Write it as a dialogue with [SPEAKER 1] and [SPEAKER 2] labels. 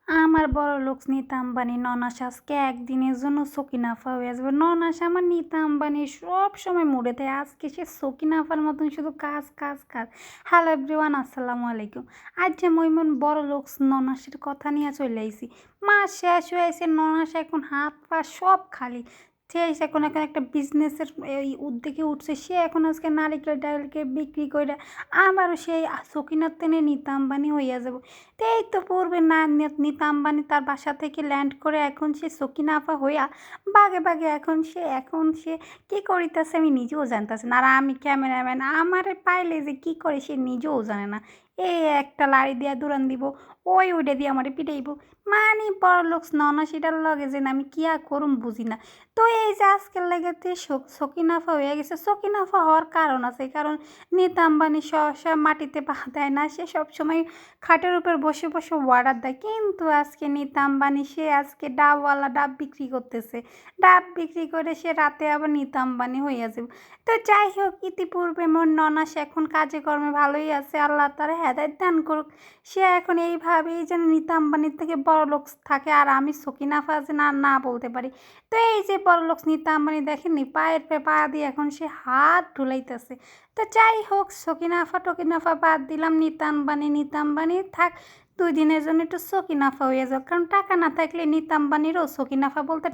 [SPEAKER 1] আমার বড়লোক নীতা আম্বানি ননাস আজকে একদিনের জন্য সকিনাফা হয়ে আসবে। ননাস আমার নীতা আম্বানি সব সময় মুডে দেয়, আজকে সে সকিনাফার মতন শুধু কাজ কাজ কাজ। হ্যালো এভরিওয়ান, আসসালামু আলাইকুম। আজ যে মইমন বড়লোক ননাসের কথা নিয়ে চলে আইছি। মাস শেষ হয়ে আসে, ননাস এখন হাত পা সব খালি। সে এখন এখন একটা বিজনেসের এই উদ্যোগে উঠছে। সে এখন আজকে নারিকেল টারিকেল বিক্রি করে আবারও সেই সকিনার টেনে নীতা আম্বানি হইয়া যাব। তো এই তো পূর্বে না নীতা আম্বানি তার বাসা থেকে ল্যান্ড করে এখন সে সকিনা আপা হইয়া বাগে বাগে এখন সে কী করিতেছে আমি নিজেও জানতেছি না। আর আমি ক্যামেরাম্যান, আমারে পাইলে যে কী করে সে নিজেও জানে না। এই একটা লাড়ি দিয়া দৌড়ান দিব, ওই ওইটা দিয়ে আমারে পিটাইব। মানে বড়লোক ননাসিটার লগে যে আমি কি আর করুম বুঝি না। তো এই যে আজকের লাগাতে সকিনাফা হয়ে গেছে। সকিনাফা হওয়ার কারণ আছে, কারণ নীতা আম্বানি সহসা মাটিতে পা দেয় না, সে সবসময় খাটের উপর বসে বসে অর্ডার দেয়। কিন্তু আজকে নীতা আম্বানি সে আজকে ডাবওয়ালা ডাব বিক্রি করতেছে। ডাব বিক্রি করে সে রাতে আবার নীতা আম্বানি হইয়া যাবে। তো যাই হোক, ইতিপূর্বে মোর ননাস এখন কাজে কর্মে ভালোই আছে, আল্লাহ তার হেদায়েত দান করুক। সে এখন এইভাবেই যেন নীতা আম্বানির থেকে বড়লোক থাকে, আর আমি সকিনাফা যেন আর না বলতে পারি। তো এই যে বড়লোক নীতা আম্বানি দেখেননি, পায়ের পা দিয়ে এখন সে হাত ঢুলাইতেছে। তো যাই হোক, সকিনাফা টকিনাফা বাদ দিলাম, নীতা আম্বানি থাক। 2 দিনের জন্য একটু সকিনাফা হয়ে যাক, কারণ টাকা না থাকলে নীতা আম্বানিরও সকিনাফা বলতে